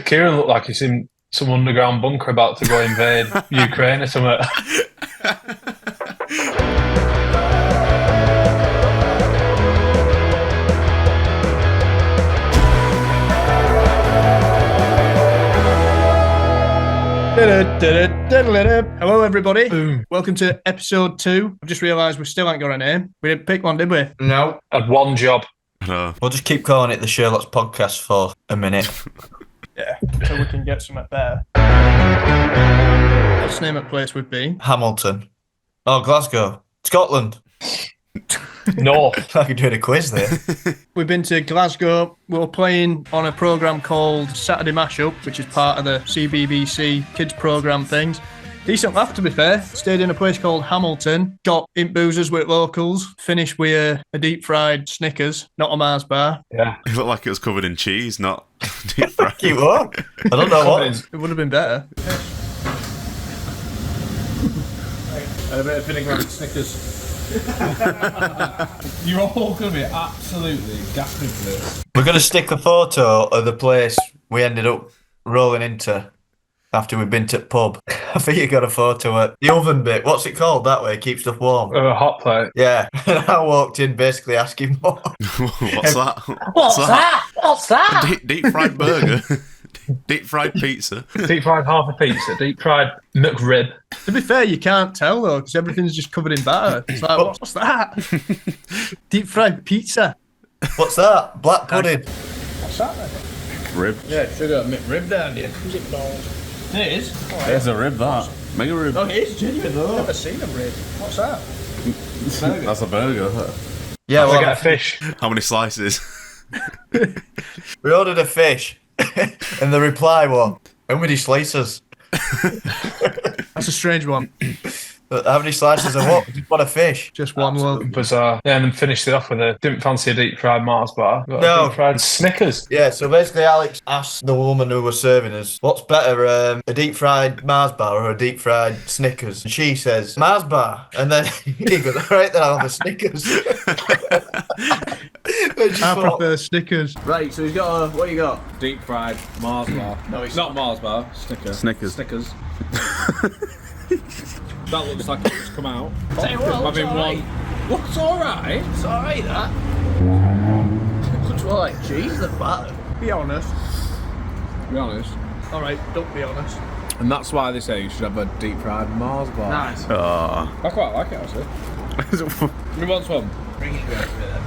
Kieran looked like he's in some underground bunker about to go invade Ukraine or something. Hello, everybody. Boom. Welcome to episode 2. I've just realised we still ain't got a name. We didn't pick one, did we? No. Had one job. No. We'll just keep calling it the Sherlocks podcast for a minute. Yeah, so we can get something better. What's the name of the place we've been? Hamilton. Oh, Glasgow. Scotland. North. I could do a quiz there. We've been to Glasgow. We were playing on a programme called Saturday Mashup, which is part of the cbbc kids programme things. Decent laugh, to be fair. Stayed in a place called Hamilton. Got in boozers with locals. Finished with a deep fried Snickers, not a Mars bar. Yeah. It looked like it was covered in cheese, not deep fried. You what? I don't know what. It would have been better. A bit of vinegar on Snickers. You're all going to be absolutely gasping for this. We're going to stick a photo of the place we ended up rolling into after we've been to the pub. I think you got a photo at the oven bit. What's it called that way? It keeps stuff warm. Hot plate. Yeah. And I walked in basically asking more. What's that? What's that? What's that? Deep fried burger. Deep fried pizza. Deep fried half a pizza. Deep fried McRib. To be fair, you can't tell though, because everything's just covered in batter. It's like, what's that? Deep fried pizza. What's that? Black pudding. What's that then? Rib. Yeah, should have McRib down here. Is it bald? It is. There's a rib, that. Mega rib. Oh, it is genuine though. I've never seen a rib. What's that? That's a burger. Yeah, I well, get a fish. How many slices? we ordered a fish. And the reply was, how many slices? That's a strange one. How many slices of what? Just want a fish. Just one loaf. Bizarre. Yeah, and then finished it off with a didn't fancy a deep fried Mars bar. Got No. a deep fried Snickers. Yeah, so basically Alex asked the woman who was serving us, what's better, a deep fried Mars bar or a deep fried Snickers? And she says, Mars bar. And then he goes, all right, then I'll have a Snickers. I prefer Snickers. Right, so he's got a, what you got? Deep fried Mars bar. No, it's not Mars bar. Snickers. That looks like it's just come out. Tell you what, Having it's one. What's alright? It's alright, that. Looks more like cheese than batter. Be honest. To be honest. Alright, don't be honest. And that's why they say you should have a deep fried Mars bar. Nice. Oh. I quite like it actually. Who wants one? Bring it back with them.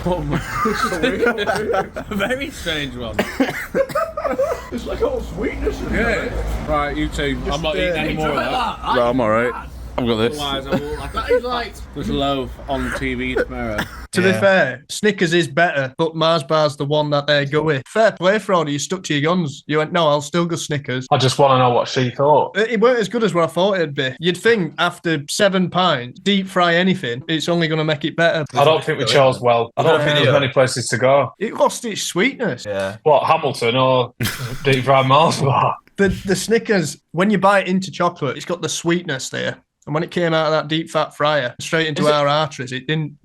A very strange one. It's like all sweetness in Yeah. Right, you two. I'm not eating any more of that. No, I'm alright. I've got this. Otherwise, I will like That is like... there's a loaf on TV tomorrow. To be fair, Snickers is better, but Mars bar's the one that they go with. Fair play, Frody, you stuck to your guns. You went, no, I'll still go Snickers. I just want to know what she thought. It weren't as good as what I thought it'd be. You'd think after 7 pints, deep fry anything, it's only going to make it better. I don't think we chose well. I don't think there's many places to go. It lost its sweetness. Yeah. What, Hamilton or deep fried Mars bar? The Snickers, when you bite into chocolate, it's got the sweetness there. And when it came out of that deep fat fryer, straight into our arteries, it didn't...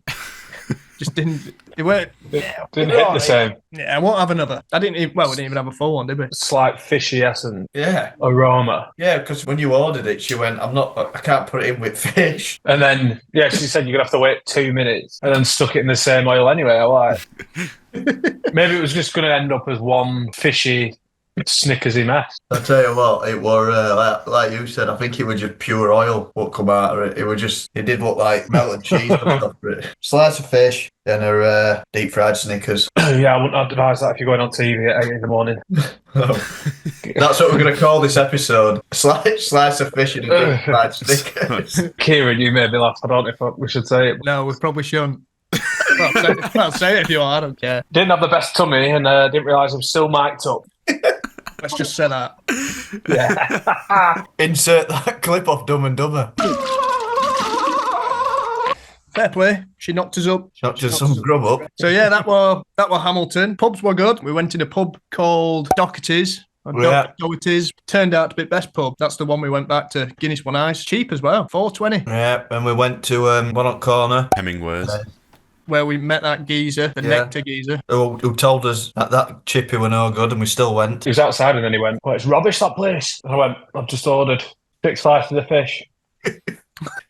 Just didn't... It weren't... Didn't hit the same. Yeah, I won't have another. We didn't even have a full one, did we? Slight fishy essence. Yeah. Aroma. Yeah, because when you ordered it, she went, I can't put it in with fish. And then, yeah, she said you're going to have to wait 2 minutes and then stuck it in the same oil anyway. I like. Maybe it was just going to end up as one fishy, Snickersy mess. I tell you what, it were, like you said, I think it was just pure oil what come out of it. It did look like melted cheese and stuff. Slice of fish and a deep fried Snickers. Yeah, I wouldn't advise that if you're going on TV at 8 in the morning. That's what we're going to call this episode. Slice of fish and a deep fried Snickers. Kieran, you made me laugh. I don't know if we should say it. No, we probably shouldn't. Well, say it if you want, I don't care. Didn't have the best tummy and didn't realise I'm still mic'd up. Let's just say that. Yeah. Insert that clip off Dumb and Dumber. Fair play. She knocked us up. Not just some grub up. So yeah, that were Hamilton. Pubs were good. We went in a pub called Doherty's. Doherty's turned out to be the best pub. That's the one we went back to. Guinness One Ice. Cheap as well. $4.20. Yeah, and we went to one on corner. Hemingway's. where we met that geezer, the nectar geezer. Who told us that chippy were no good, and we still went. He was outside and then he went, "Well, it's rubbish, that place." And I went, "I've just ordered 6 slices of the fish."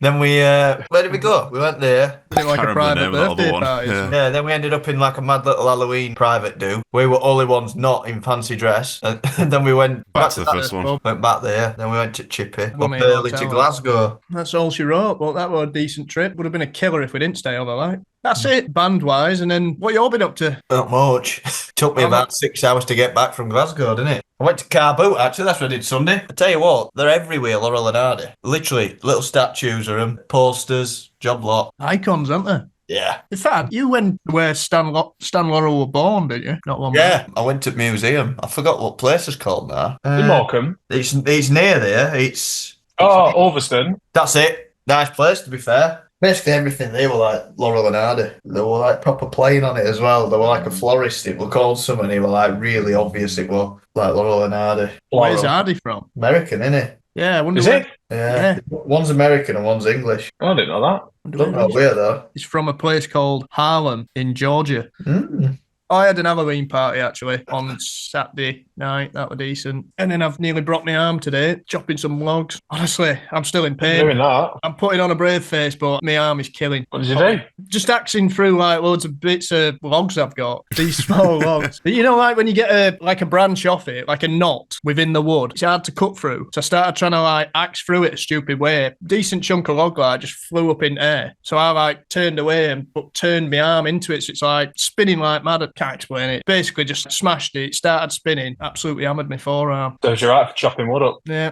Then we, where did we go? We went there. Did it like a private birthday party. Yeah, then we ended up in like a mad little Halloween private do. We were only ones not in fancy dress. And then we went back to the first one. Went back there. Then we went to Chippy. Up Woman early hotel. to Glasgow. That's all she wrote. Well, that was a decent trip. Would have been a killer if we didn't stay overnight. That's it, band-wise. And then what you all been up to? Not much. Took me about 6 hours to get back from Glasgow, didn't it? I went to Car Boot, actually. That's what I did Sunday. I tell you what, they're everywhere, Laurel and Hardy. Literally, little statues of them, posters, job lot. Icons, aren't they? Yeah. In fact, you went where Stan Laurel were born, didn't you? Not one. Yeah, I went to the museum. I forgot what place it's called now. In Morecambe. It's near there. It's Ulverston. That's it. Nice place, to be fair. Basically everything, they were like Laurel and Hardy. They were like proper playing on it as well. They were like a florist. It was called something. And they were like really obvious it was like Laurel and Hardy. Where's Hardy from? American, innit? Yeah, I wonder Is it? Yeah. One's American and one's English. I didn't know that. Don't know where though. He's from a place called Harlem in Georgia. Mm. I had an Halloween party actually on Saturday night. That was decent. And then I've nearly broke my arm today, chopping some logs. Honestly, I'm still in pain. Doing that. I'm putting on a brave face, but my arm is killing. What did you do? Just axing through like loads of bits of logs I've got. These small logs. You know, like when you get a branch off it, like a knot within the wood, it's hard to cut through. So I started trying to like axe through it a stupid way. Decent chunk of log like just flew up in air. So I like turned away but turned my arm into it. So it's like spinning like mad. I can't explain it. Basically just smashed it, started spinning, absolutely hammered my forearm. So you're right for chopping wood up. Yeah.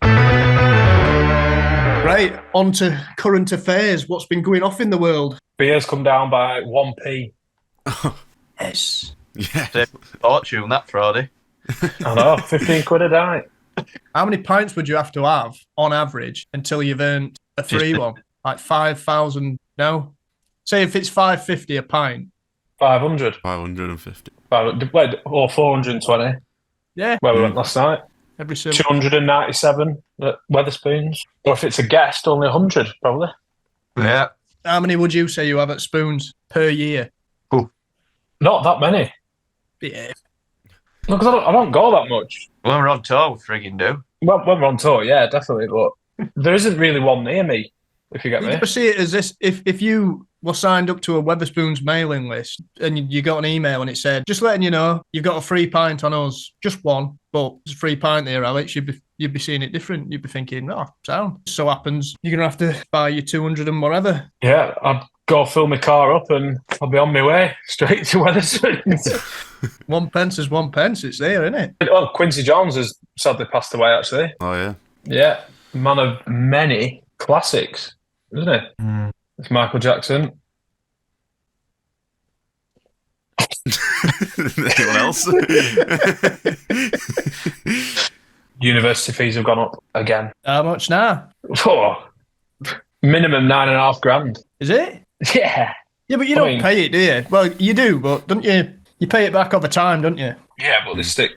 Right, on to current affairs. What's been going off in the world? Beer's come down by 1p. Yes. Yeah. Fortune, that Friday. I know, 15 quid a night. How many pints would you have to have on average until you've earned a free one? Like 5,000? No. Say if it's 550 a pint. 500. 550. Or 420. Yeah. Where we went last night. Every single. 297 at Weatherspoons. Or if it's a guest, only 100 probably. Yeah. How many would you say you have at Spoons per year? Not that many. Yeah. No, because I don't go that much. When we're on tour, we frigging do. Well, when we're on tour, yeah, definitely. But there isn't really one near me, if you get You me. never see it as this. If you were signed up to a Weatherspoons mailing list and you got an email and it said, just letting you know, you've got a free pint on us, just one, but it's a free pint there, Alex, you'd be seeing it different. You'd be thinking, oh, sound. So happens, you're going to have to buy your 200 and whatever. Yeah, I'd go fill my car up and I'll be on my way straight to Weatherspoons. 1 pence is 1 pence. It's there, isn't it? Oh, Quincy Jones has sadly passed away, actually. Oh, yeah. Yeah, man of many classics, isn't it? Mm. It's Michael Jackson. Anyone else? University fees have gone up again. How much now? Oh, minimum 9.5 grand. Is it? Yeah. Yeah, but you I don't mean- pay it, do you? Well, you do, but don't you? You pay it back over time, don't you? Yeah, but they stick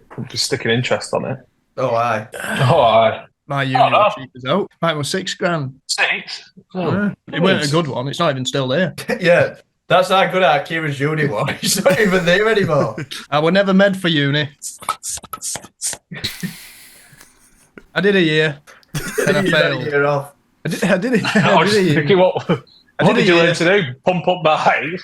an interest on it. Oh, aye. Oh, aye. My uni Oh, no. was cheap as out. Mine was 6 grand. 6? Yeah. It weren't a good one. It's not even still there. Yeah. That's how good our Kieran's uni was. He's not even there anymore. I were never meant for uni. I did a year, and I You had a failed. year off. I did it. I I was did just a year. thinking, what did did a you year. learn to do? Pump up bags?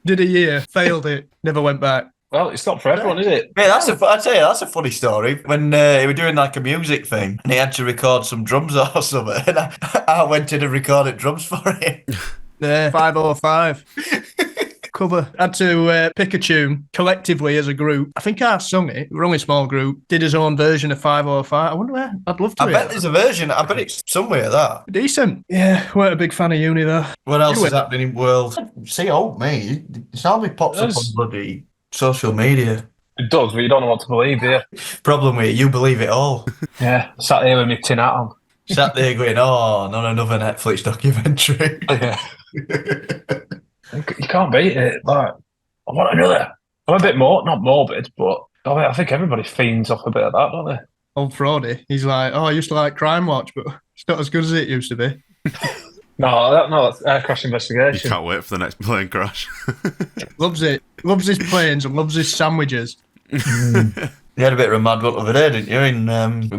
Did a year, failed it, never went back. Well, it's not for everyone, is it? Mate, I tell you, that's a funny story. When he was doing like a music thing and he had to record some drums or something, and I went in and recorded drums for him. Yeah, 505. Cover. Had to pick a tune collectively as a group. I think I sung it. We were only a small group. Did his own version of 505. I wonder where. I'd love to I hear bet it. there's a version. I bet it's somewhere that. Decent. Yeah, weren't a big fan of uni though. What else You is happening in the world? See, old me. It's normally pops up on Yes. bloody social media. It does, but you don't know what to believe, do you? Problem with it, you believe it all. Yeah, sat here with my tin hat on. Sat there going, oh, not another Netflix documentary. Yeah. You can't beat it. Like, I want another. I'm a bit not morbid, but I think everybody fiends off a bit of that, don't they? Old Fraudy. He's like, oh, I used to like Crime Watch, but it's not as good as it used to be. No, that's air crash You investigation. can't wait for the next plane crash. Loves it. Loves his planes and loves his sandwiches. You had a bit of a mad look over there, didn't you, in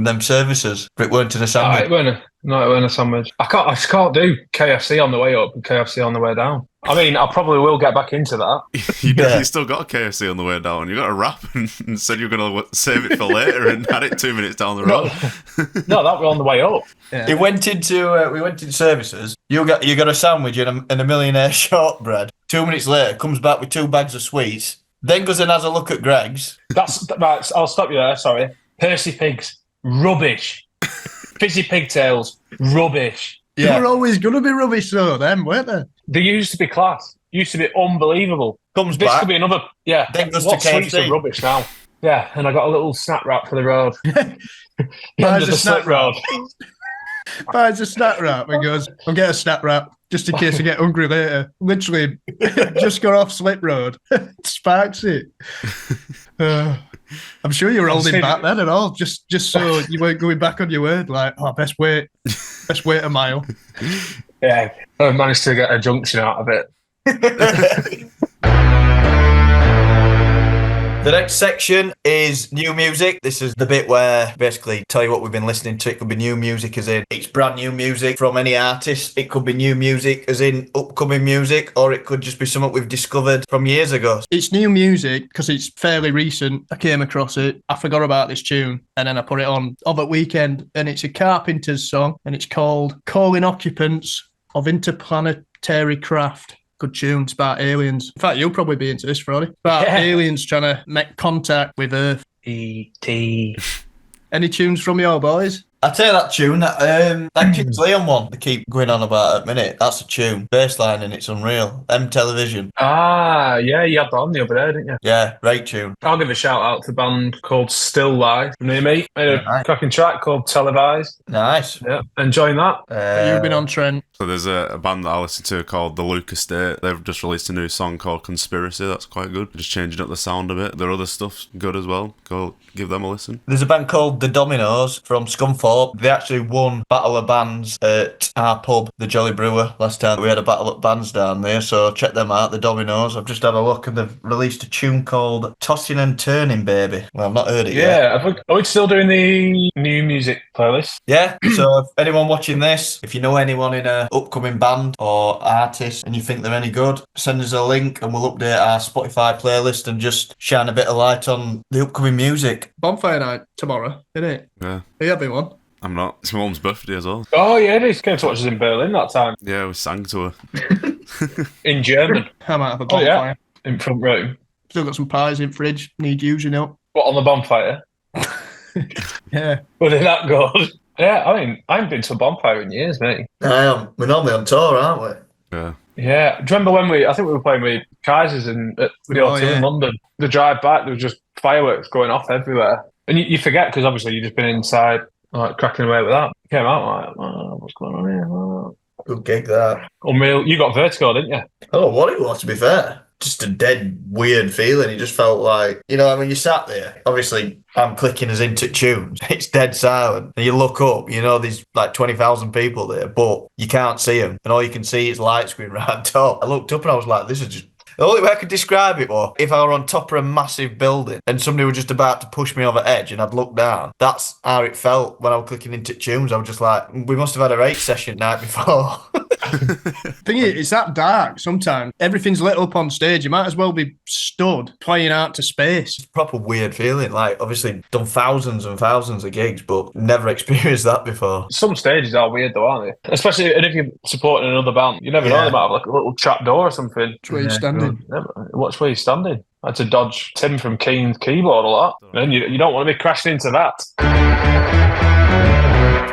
them services? But it weren't in a No, sandwich. it weren't a sandwich. I just can't do KFC on the way up and KFC on the way down. I mean, I probably will get back into that. You still got a KFC on the way down. You got a wrap and said you were going to save it for later and had it 2 minutes down the road. No, that was on the way up. We went into services. You got a sandwich and a millionaire shortbread. 2 minutes later, comes back with 2 bags of sweets. Then goes and has a look at Greg's. That's right. I'll stop you there. Sorry. Percy pigs, rubbish. Fizzy pigtails, rubbish. They were always going to be rubbish, though, them, weren't they? They used to be class. Used to be unbelievable. Comes This back. could be another. Yeah. Then goes What to sweets KFC. are rubbish now? Yeah, and I got a little snack wrap for the road. Buys End of a the snack slip road. Buys a snack wrap and goes, I'll get a snack wrap just in case I get hungry later. Literally, just got off Slip Road. Sparks it. I'm sure you were holding back then and all, just so you weren't going back on your word, like, best wait a mile. Yeah, I managed to get a junction out of it. The next section is new music. This is the bit where basically tell you what we've been listening to. It could be new music as in it's brand new music from any artist. It could be new music as in upcoming music, or it could just be something we've discovered from years ago. It's new music because it's fairly recent. I came across it. I forgot about this tune and then I put it on over the weekend, and it's a Carpenters song and it's called Calling Occupants of Interplanetary Craft. Good tune. It's about aliens. In fact, you'll probably be into this, Freddie. About aliens trying to make contact with Earth. E.T. Any tunes from your boys? I tell you that tune, that Kings Leon one they keep going on about at the minute. That's a tune. Bassline and it's unreal. Television. Ah, yeah, you had that on the other day, didn't you? Yeah, great tune. I'll give a shout out to a band called Still Life near me. Made a cracking track called Televised. Nice. Yeah, enjoying that. You've been on trend. So there's a band that I listen to called the Luka State. They've just released a new song called Conspiracy. That's quite good. Just changing up the sound a bit. Their other stuff's good as well. Go give them a listen. There's a band called the Dominos from Scunthorpe. They actually won Battle of Bands at our pub, the Jolly Brewer, last time. We had a Battle of Bands down there, so check them out, the Dominos. I've just had a look and they've released a tune called Tossing and Turning, Baby. Well, I've not heard it yet. Yeah, are we still doing the new music playlist? Yeah, so if anyone watching this, if you know anyone in a upcoming band or artist and you think they're any good, send us a link and we'll update our Spotify playlist and just shine a bit of light on the upcoming music. Bonfire night tomorrow, isn't it? Yeah. Are you having one? I'm not. It's my mum's birthday as well. Oh, yeah, they came to watch us in Berlin that time. Yeah, we sang to her. In German. I might have a Oh, bonfire. yeah, in front room. Still got some pies in fridge. Need using up. What, on the bonfire? Yeah. Were they that good? Yeah, I mean, I haven't been to a bonfire in years, mate. We're normally on tour, aren't we? Yeah. Yeah, do you remember when I think we were playing with Kaisers at the O2 in London? The drive back, there was just fireworks going off everywhere. And you forget, because obviously you've just been inside, like, cracking away with that. You came out like, what's going on here? Oh. Good gig, that. Unreal. You got vertigo, didn't you? I don't know what it was, to be fair. Just a dead weird feeling. It just felt like, when you sat there, obviously I'm clicking us into tunes. It's dead silent. And you look up, there's like 20,000 people there, but you can't see them. And all you can see is lights going round top. I looked up and I was like, this is just... The only way I could describe it was if I were on top of a massive building and somebody was just about to push me over the edge and I'd look down. That's how it felt when I was clicking into tunes. I was just like, we must have had a rate session night before. Thing is, it's that dark sometimes. Everything's lit up on stage. You might as well be stood playing out to space. Proper weird feeling. Like, obviously done thousands and thousands of gigs, but never experienced that before. Some stages are weird though, aren't they? Especially if you're supporting another band. You never know, they might have like a little trap door or something. That's where you're standing. Yeah, watch where you're standing. I had to dodge Tim from Keen's keyboard a lot. And you don't want to be crashing into that.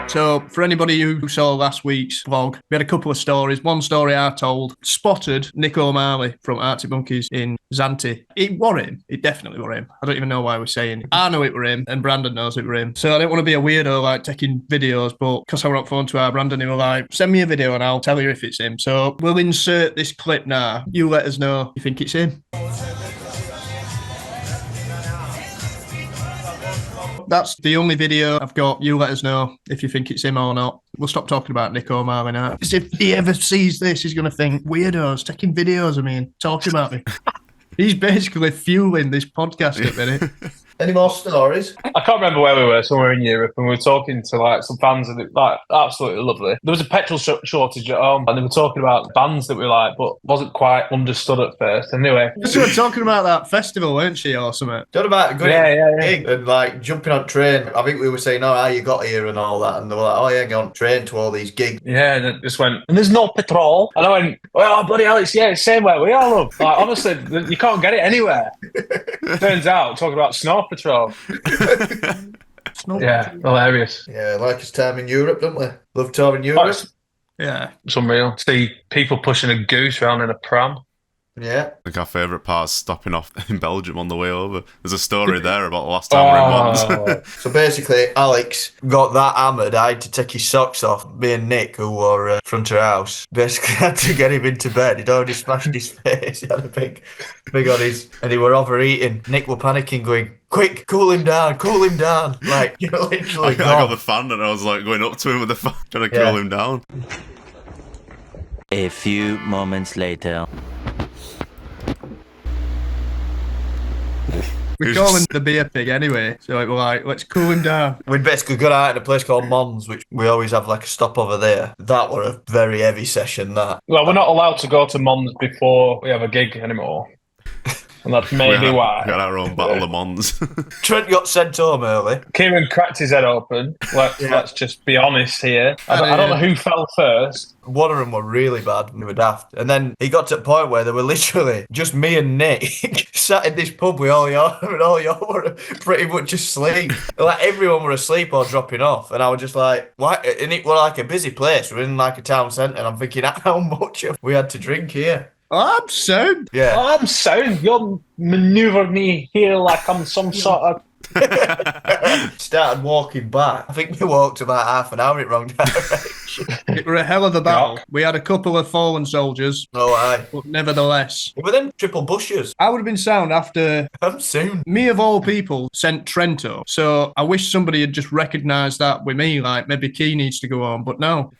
So, for anybody who saw last week's vlog, we had a couple of stories. One story I told spotted Nick O'Malley from Arctic Monkeys in Zante. It were him. It definitely were him. I don't even know why we're saying it. I know it were him, and Brandon knows it were him. So I don't want to be a weirdo, like, taking videos, but because I were on phone to our Brandon, he was like, send me a video and I'll tell you if it's him. So we'll insert this clip now. You let us know if you think That's the only video I've got. You let us know if you think it's him or not. We'll stop talking about Nick O'Malley now. Because if he ever sees this, he's going to think, weirdos, taking videos of me and talking about me. He's basically fueling this podcast at the minute. Any more stories? I can't remember where we were, somewhere in Europe, and we were talking to like some fans, and it like absolutely lovely. There was a petrol shortage at home, and they were talking about bands that we like, but wasn't quite understood at first. Anyway, So we're talking about that festival, weren't she, or something? Talking about going Yeah. and like jumping on train. I think we were saying, "Oh, how you got here and all that," and they were like, "Oh yeah, go on train to all these gigs." yeah, and it just went, and there's no petrol. And I went, well, bloody hell, it's same where we are, love. Like, honestly, you can't get it anywhere. Turns out, talking about snow patrol. Yeah, hilarious. Yeah, like his time in Europe, don't we? Love touring Europe. Yeah. It's unreal. See people pushing a goose around in a pram. Yeah. I think our favourite part is stopping off in Belgium on the way over. There's a story there about the last time we were in Mons. So basically, Alex got that hammered. I had to take his socks off. Me and Nick, who were front of house, basically had to get him into bed. He'd already smashed his face. He had a big on his, and he were overeating. Nick were panicking, going, "Quick, cool him down. Like, you're literally I got the fan and I was like going up to him with the fan, trying to cool him down. A few moments later. We call him the beer pig anyway, so we're like, let's cool him down. We'd basically got out in a place called Mons, which we always have like a stopover there. That were a very heavy session, that. Well, we're not allowed to go to Mons before we have a gig anymore. And that's maybe why. We had our own Battle of Mons. Trent got sent home early. Kieran cracked his head open. Let's just be honest here. I don't know who fell first. One of them were really bad and they were daft. And then he got to a point where there were literally just me and Nick sat in this pub with all y'all, and all y'all were pretty much asleep. Like everyone were asleep or dropping off. And I was just like, why? And it was like a busy place. We're in like a town centre. And I'm thinking, how much have we had to drink here? I'm sound. Yeah. I'm sound. You're manoeuvring me here like I'm some sort of... Started walking back. I think we walked about half an hour in wrong direction. It were a hell of a battle. We had a couple of fallen soldiers. Oh, aye. But nevertheless. Were them triple bushes? I would have been sound after... I'm soon. Me, of all people, sent Trento. So I wish somebody had just recognised that with me, like maybe Key needs to go on. But no.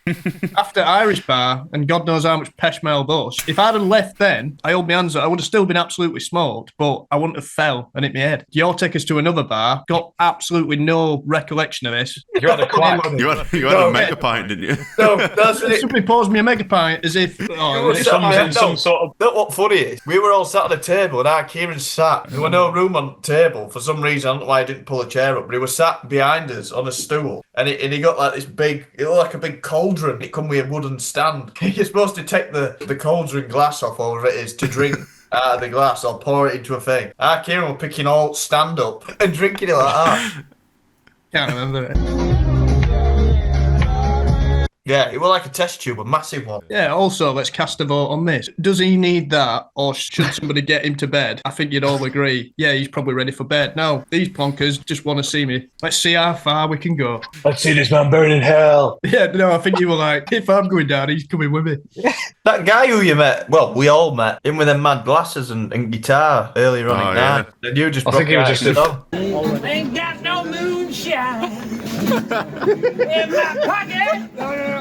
After Irish Bar and God knows how much Peshmel Bush, if I'd have left then, I hold my hands up, I would have still been absolutely smoked, but I wouldn't have fell and hit my head. Y'all take us to another bar, got absolutely no recollection of this. You had a quack. You had a mega pint, didn't you? No, that's it. Somebody pours me a mega pint as if... some sort of... Look what funny is. We were all sat at a table and our Kieran sat. There was no room on the table. For some reason, I don't know why he didn't pull a chair up, but he was sat behind us on a stool. And he got like this big, it looked like a big cauldron. It come with a wooden stand. You're supposed to take the cauldron glass off, or whatever it is, to drink out of the glass or pour it into a thing. Our Kieran were picking all stand up and drinking it like that. Can't remember it. Yeah, it was like a test tube, a massive one. Yeah, also, let's cast a vote on this. Does he need that, or should somebody get him to bed? I think you'd all agree, yeah, he's probably ready for bed. No, these plonkers just want to see me. Let's see how far we can go. Let's see this man burn in hell. Yeah, no, I think you were like, if I'm going down, he's coming with me. That guy who you met, well, we all met, him with them mad glasses and guitar earlier on in night. And you just I think he was just Ain't got no moonshine in my pocket. I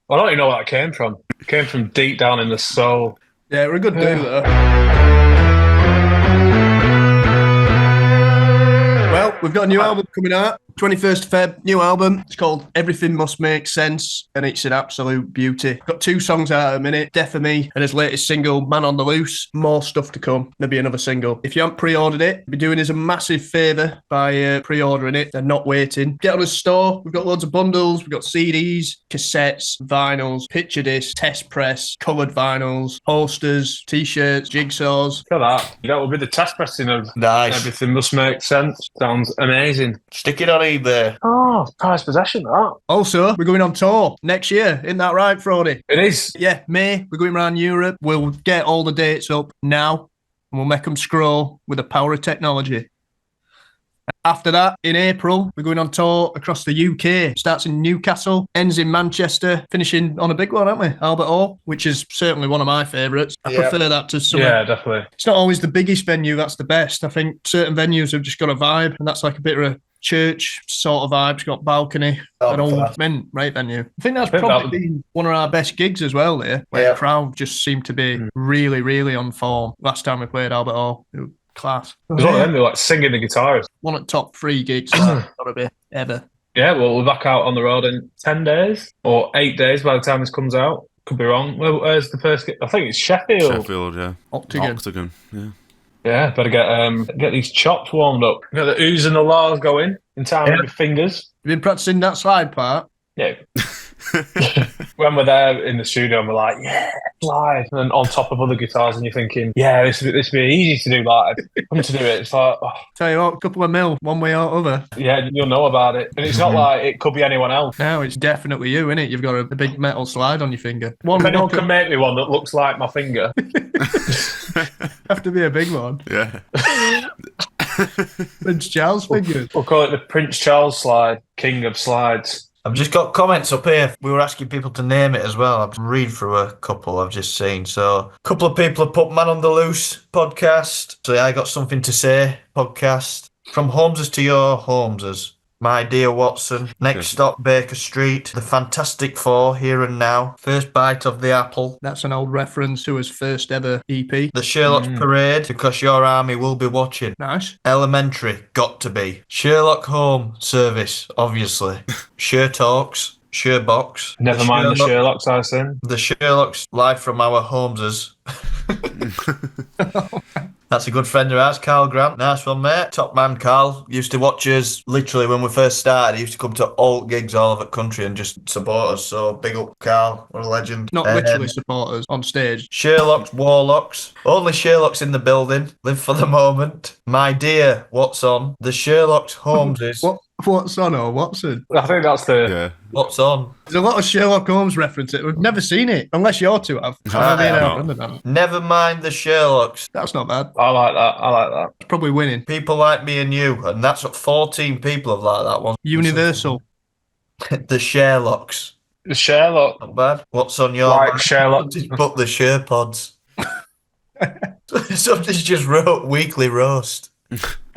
don't even know where that came from. It came from deep down in the soul. Yeah, we're a good dude, though. Well, we've got a new album coming out. 21st Feb, new album. It's called Everything Must Make Sense, and it's an absolute beauty. Got 2 songs out at a minute, Death of Me, and his latest single, Man on the Loose. More stuff to come. Maybe another single. If you haven't pre-ordered it, I'd be doing us a massive favour by pre-ordering it. They're not waiting. Get on the store. We've got loads of bundles. We've got CDs, cassettes, vinyls, picture discs, test press, coloured vinyls, posters, T-shirts, jigsaws. Look at that. That will be the test pressing of Nice. Everything Must Make Sense. Sounds amazing. Stick it on eBay. Oh, prize possession, that. Also, we're going on tour next year. Isn't that right, Frody? It is. Yeah, May. We're going around Europe. We'll get all the dates up now, and we'll make them scroll with the power of technology. After that, in April, we're going on tour across the UK. Starts in Newcastle, ends in Manchester, finishing on a big one, aren't we? Albert Hall, which is certainly one of my favourites. I prefer that to some. Yeah, definitely. It's not always the biggest venue that's the best. I think certain venues have just got a vibe, and that's like a bit of a church sort of vibe. It's got balcony, an old right venue. I think that's probably been one of our best gigs as well there, where the crowd just seemed to be really, really on form. Last time we played Albert Hall, it was class. It was one of them, they're like singing the guitars. One of the top 3 gigs got to be ever. Yeah, well, we're back out on the road in 10 days or 8 days by the time this comes out. Could be wrong. Where's the first gig? I think it's Sheffield. Sheffield, yeah. Octagon, yeah. Yeah, better get these chops warmed up. Get the oohs and the lahs going in time with your fingers. You been practicing that slide part? Yeah. When we're there in the studio and we're like, yeah, live, and then on top of other guitars, and you're thinking, yeah, this would be easy to do live. Come to do it, it's like, oh. Tell you what, a couple of mil, one way or other. Yeah, you'll know about it. And it's not like it could be anyone else. No, it's definitely you, isn't it? You've got a big metal slide on your finger. If anyone can make me one that looks like my finger. Have to be a big one. Yeah. Prince Charles finger. We'll call it the Prince Charles slide, king of slides. I've just got comments up here. We were asking people to name it as well. I've read through a couple I've just seen. So a couple of people have put Man on the Loose podcast. So I got something to say podcast. From Holmeses to your Holmeses. My Dear Watson, Next Stop Baker Street, The Fantastic Four, Here and Now, First Bite of the Apple. That's an old reference to his first ever EP. The Sherlocks Parade, Because Your Army Will Be Watching. Nice. Elementary, Got to Be. Sherlock Home Service, obviously. Sher Talks, Sherbox. Never mind the Sherlocks I sing. The Sherlocks, live from our Holmeses. That's a good friend of ours, Carl Grant. Nice one, mate. Top man, Carl. Used to watch us literally when we first started. He used to come to all gigs all over the country and just support us. So big up, Carl. What a legend. Not literally support us on stage. Sherlocks, Warlocks. Only Sherlocks in the building. Live for the moment. My Dear, What's On? The Sherlocks Holmeses. What's on or Watson? I think that's the... Yeah. What's On? There's a lot of Sherlock Holmes references. We've never seen it, unless you two have. Never mind the Sherlocks. That's not bad. I like that. It's probably winning. People Like Me and You. And that's what 14 people have liked that one. Universal. The Sherlocks. The Sherlock. Not bad. What's on your Like mind? Sherlock. But the Sherpods. Somebody's just wrote Weekly Roast.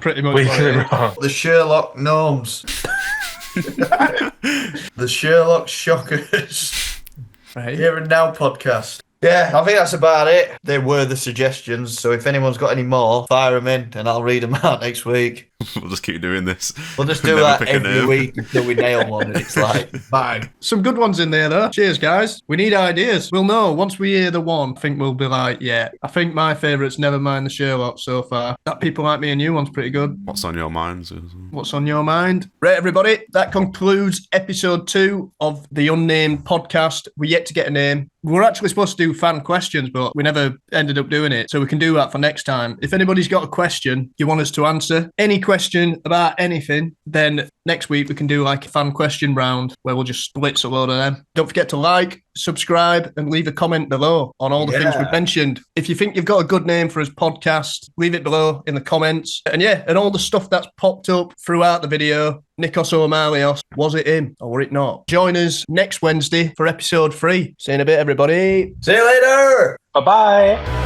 Pretty much. The Sherlock Gnomes. The Sherlock Shockers. Right. Here and Now podcast. Yeah, I think that's about it. They were the suggestions, so if anyone's got any more, fire them in and I'll read them out next week. We'll just keep doing this. We'll just do that every week until we nail one and it's like, bang. Some good ones in there, though. Cheers, guys. We need ideas. We'll know. Once we hear the one, I think we'll be like, yeah. I think my favourite's Never Mind the Sherlock so far. That People Like Me and You one's pretty good. What's on your minds? What's on your mind? Right, everybody. That concludes episode 2 of the Unnamed podcast. We're yet to get a name. We were actually supposed to do fan questions, but we never ended up doing it. So we can do that for next time. If anybody's got a question you want us to answer, any question about anything, then next week we can do like a fan question round where we'll just blitz a load of them. Don't forget to like, subscribe, and leave a comment below on all the things we've mentioned. If you think you've got a good name for his podcast, leave it below in the comments. And all the stuff that's popped up throughout the video, Nikos O'Malios, was it him or were it not? Join us next Wednesday for episode 3. See you in a bit, everybody. See you later. Bye-bye.